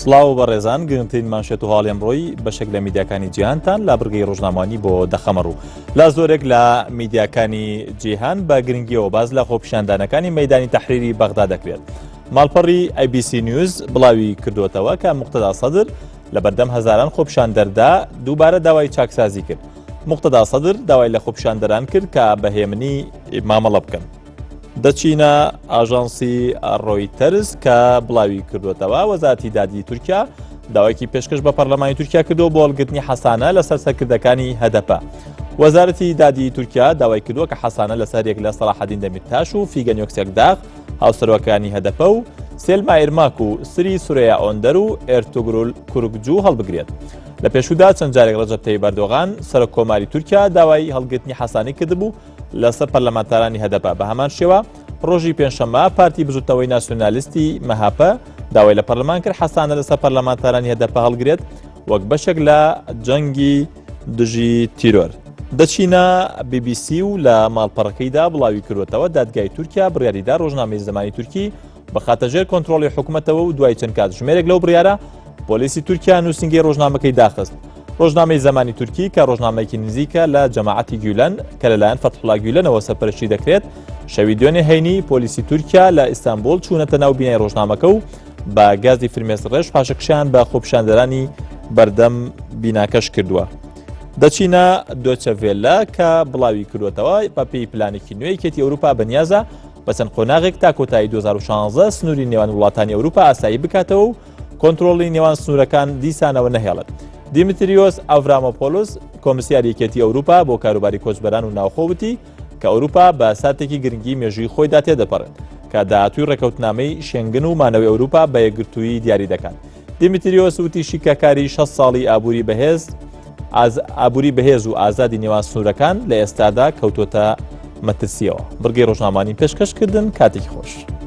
سڵاو بەڕێزان گرنگترین مانشێت و هاڵی ئەمڕۆی بەشێک لە میدیاکانی جیهانتان لە بڕگەی ڕۆژنامەوانی بۆ دەخەمەڕ و لا زۆرێک لە میدیاکانی جیهان بە گرنگیەوە باز لە خۆپیشاندانەکانی مەیدانی تەحریری بەغدا دەکرێت. ماڵپەڕی ABC نیوز بڵاوی کردوتەوە کە موقتەدا سەدر لە بەردەم هەزاران خۆپیشاندەردا دووبارە داوای چاکسازی کرد. موقتەدا سەدر داوای لە خۆپیشاندەران کرد کە بەهێمنی مامەڵە بکەن. دەچینە ئاژانسی ڕۆیتەرز کە بڵاوی کردوتەوە وەزارەتی دادی تورکیا داوایکی پێشکەش بە پەرلەمانی تورکیا کردو بۆ هەڵگرتنی حەسانە لەسەر سەرکردەکانی هەدەپە. وەزارەتی دادی تورکیا داوای کردووە کە حەسانە لەسەر یەک لە سەلاحەدین دەمیرتاش و فیگەن یۆکسێکداغ هاوسەرۆکانی هەدەپە و سێلما ئێرماک و سری سورەیا ئۆندەر و ئێرتوگرول کوورگجوو هەڵبگرێت. لە پێشودا چەند جارێک ڕەجەب تەیب ئەردۆغان سەرۆک کۆماری تورکیا داوای هەڵگرتنی حەسانی کردبوو لەسەر پەرلەمانتارانی هەدەپە. بە هەمان شێوە ڕۆژی پێنجشەممە پارتی بژوتەوەی ناسیۆنالیستی مەهاپە داوای لە پەرلەمان کرد حەسانە لەسەر پەرلەمانتارانی هەدەپە هەڵگرێت وەک بەشێک لە جەنگی دژی تیرۆر. دەچینە BBC و لە ماڵپەڕەکەیدا بڵاوی کردوتەوە دادگای تورکیا بڕیاریدا ڕۆژنامەی زمانی تورکی بە خاتەژێر کۆنتڕۆڵی حکوومەتەوە و دوای چەند کات ژمێرێک لەو بڕیارە پۆلیسی تورکیا نووسنگی ڕۆژنامەکەی داخست. ڕۆژنامەی زمانی تورکی کە ڕۆژنامەیەکی نزیکە لە جەماعەتی گیولەن کە لەلایەن فەتحوڵا گیولەنەوە سەرپەرشتی دەکرێت شەوی دوێنێ هەینی پۆلیسی تورکیا لە ئیستانبول چوونەتە ناو بینای ڕۆژنامەکە و بە گازی فرمێسک ڕێژ پاشەکشیان بە خۆپیشاندەرانی بەردەم بیناکەش کردووە. دەچینە دۆچە ڤێلە کە بڵاوی کردوتەوە بەپێی پلانێکی نوێی کێتی ئەوروپا بەنیازە بە چەند قۆناغێک تا کۆتایی 2016 سنووری نێوان وڵاتانی ئەوروپا ئاسایی بکاتەوە و کۆنتڕۆڵی نێوان سنوورەکان دیسانەوە نەهێڵێت. دیمتریۆس ئەڤرامۆپۆلۆس کۆمسیاری یەکێتی ئەوروپا بۆ کاروباری کۆچبەران و ناوخۆوتی کە ئەوروپا بە ساتێکی گرنگی مێژووی خۆیدا تێدەپەڕێت کە داهاتووی ڕێکەوتنامەی شێنگن و مانەوەی ئەوروپا بە یەکگرتووی دیاری دەکات. دیمتریۆس وتی شیکەکاری 6 ساڵی ئابووری بەهێز و ئازادی نێوان سنوورەکان لە ئێستادا کەوتۆتە مەترسیەوە. بڕگەی ڕۆژنامەوانی پێشکەشکردن کاتێکی خۆش.